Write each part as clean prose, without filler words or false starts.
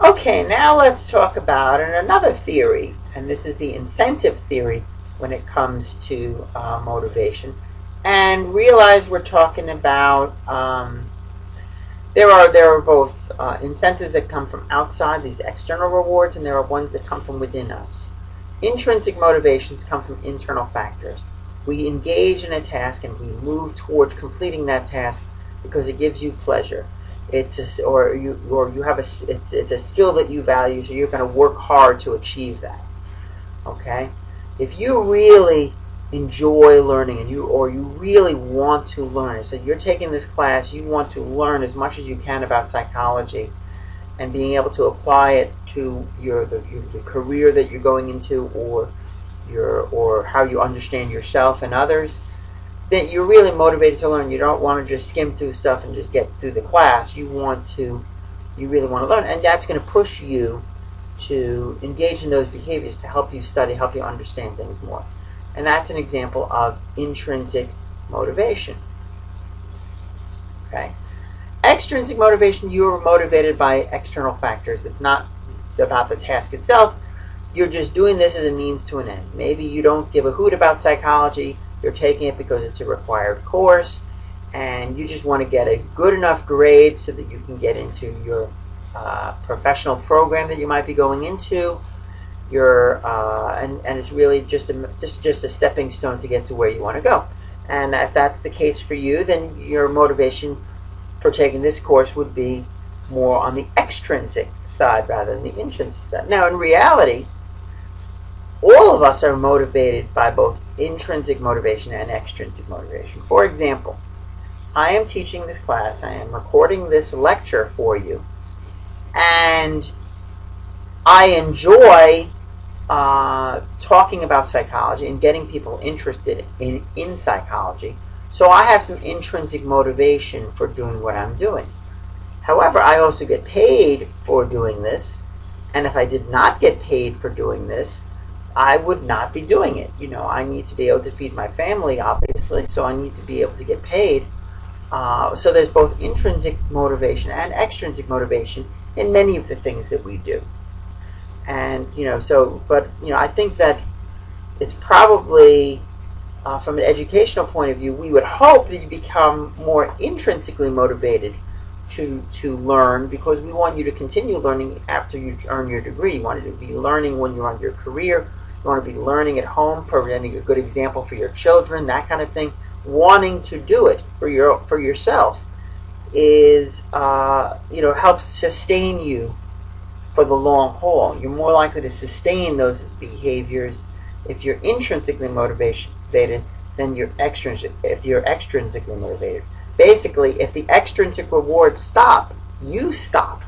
Okay, now let's talk about another theory, and this is the incentive theory when it comes to motivation. And realize we're talking about there are both incentives that come from outside, these external rewards, and there are ones that come from within us. Intrinsic motivations come from internal factors. We engage in a task and we move toward completing that task because it gives you pleasure. It's a, or you have it's a skill that you value, so you're going to work hard to achieve that. Okay, if you really enjoy learning and you really want to learn, so you're taking this class, you want to learn as much as you can about psychology and being able to apply it to the career that you're going into, or how you understand yourself and others, then you're really motivated to learn. You don't want to just skim through stuff and just get through the class. You really want to learn, and that's going to push you to engage in those behaviors to help you study, help you understand things more. And that's an example of intrinsic motivation. Okay. Extrinsic motivation, you are motivated by external factors. It's not about the task itself. You're just doing this as a means to an end. Maybe you don't give a hoot about psychology. You're taking it because it's a required course, and you just want to get a good enough grade so that you can get into your professional program that you might be going into. And it's really just a stepping stone to get to where you want to go. And if that's the case for you, then your motivation for taking this course would be more on the extrinsic side rather than the intrinsic side. Now, in reality, all of us are motivated by both intrinsic motivation and extrinsic motivation. For example, I am teaching this class, I am recording this lecture for you, and I enjoy talking about psychology and getting people interested in psychology. So I have some intrinsic motivation for doing what I'm doing. However, I also get paid for doing this, and if I did not get paid for doing this, I would not be doing it. I need to be able to feed my family, obviously, so I need to be able to get paid. So there's both intrinsic motivation and extrinsic motivation in many of the things that we do. And, I think that it's probably, from an educational point of view, we would hope that you become more intrinsically motivated to learn, because we want you to continue learning after you earn your degree. You want to be learning when you're on your career. You want to be learning at home, presenting a good example for your children, that kind of thing. Wanting to do it for yourself is, helps sustain you for the long haul. You're more likely to sustain those behaviors if you're intrinsically motivated than if you're extrinsically motivated. Basically, if the extrinsic rewards stop, you stop.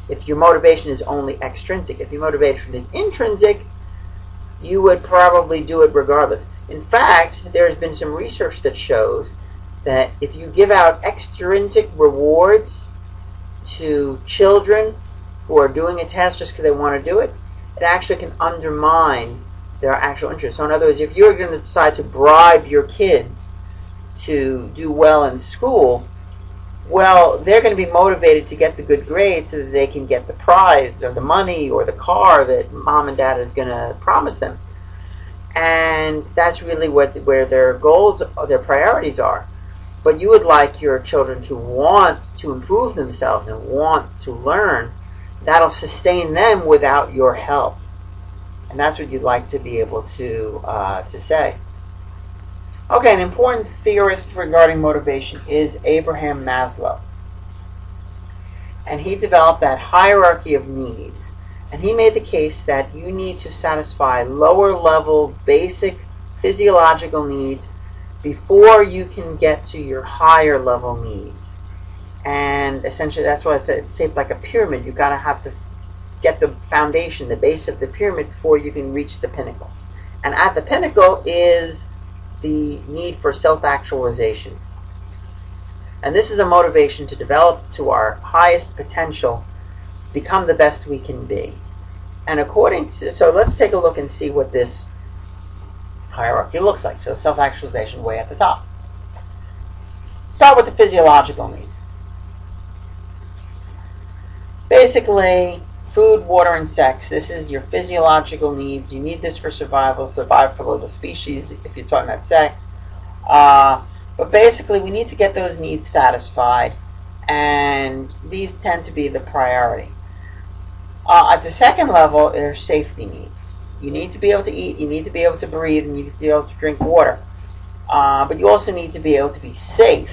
If your motivation is only extrinsic. If your motivation is intrinsic, you would probably do it regardless. In fact, there has been some research that shows that if you give out extrinsic rewards to children who are doing a task just because they want to do it, it actually can undermine their actual interest. So in other words, if you're going to decide to bribe your kids to do well in school, well, they're going to be motivated to get the good grades so that they can get the prize or the money or the car that mom and dad is going to promise them. And that's really where their goals, their priorities are. But you would like your children to want to improve themselves and want to learn. That'll sustain them without your help. And that's what you'd like to be able to say. Okay, an important theorist regarding motivation is Abraham Maslow. And he developed that hierarchy of needs. And he made the case that you need to satisfy lower level, basic physiological needs before you can get to your higher level needs. And essentially that's why it's shaped like a pyramid. You've got to have to get the foundation, the base of the pyramid, before you can reach the pinnacle. And at the pinnacle is the need for self-actualization. And this is a motivation to develop to our highest potential, become the best we can be. And so let's take a look and see what this hierarchy looks like. So self-actualization way at the top. Start with the physiological needs. Basically, Food, water, and sex. This is your physiological needs. You need this for survival of the species, if you're talking about sex. But basically, we need to get those needs satisfied, and these tend to be the priority. At the second level, are safety needs. You need to be able to eat, you need to be able to breathe, and you need to be able to drink water. But you also need to be able to be safe.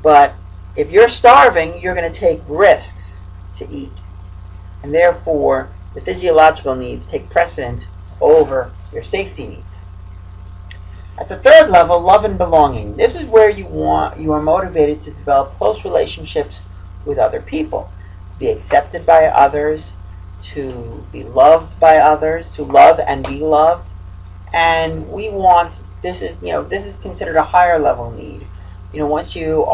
But if you're starving, you're going to take risks to eat. And therefore, the physiological needs take precedence over your safety needs. At the third level, love and belonging. This is where you are motivated to develop close relationships with other people, to be accepted by others, to be loved by others, to love and be loved. And this is considered a higher level need. Once you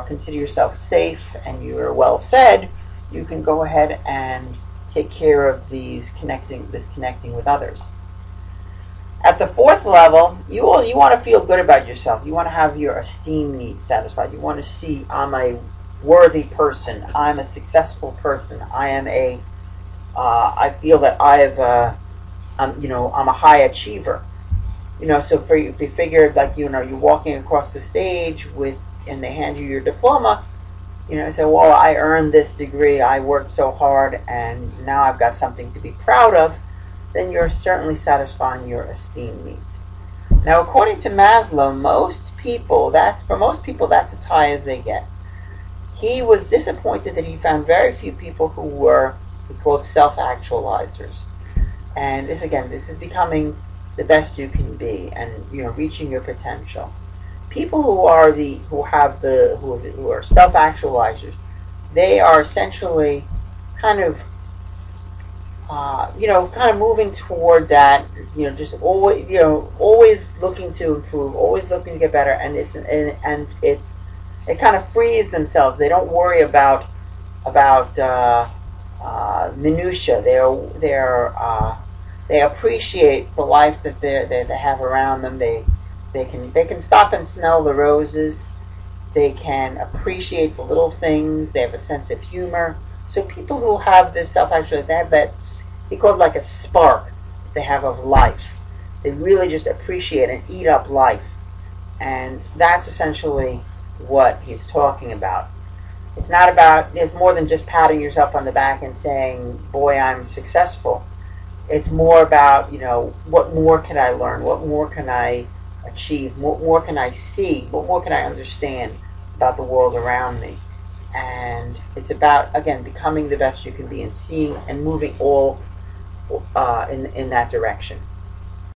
consider yourself safe and you're well fed, you can go ahead and take care of this connecting with others. At the fourth level, you want to feel good about yourself. You want to have your esteem needs satisfied. You want to see, I'm a worthy person. I'm a successful person. I feel that I'm a high achiever. So if you figure like you're walking across the stage and they hand you your diploma, say, well, I earned this degree, I worked so hard, and now I've got something to be proud of, then you're certainly satisfying your esteem needs. Now, according to Maslow, for most people, that's as high as they get. He was disappointed that he found very few people who were, he called self-actualizers. And this is becoming the best you can be, and reaching your potential. People who are self-actualizers, they are essentially kind of moving toward that, just always looking to improve, always looking to get better, and it kind of frees themselves. They don't worry about minutia. They appreciate the life that they have around them. They can stop and smell the roses. They can appreciate the little things. They have a sense of humor. So people who have this self-actualization, they have that, he called like a spark they have of life. They really just appreciate and eat up life. And that's essentially what he's talking about. It's more than just patting yourself on the back and saying, boy, I'm successful. It's more about, what more can I learn? What more can I achieve? What more can I see? What more can I understand about the world around me? And it's about, again, becoming the best you can be and seeing and moving all in that direction.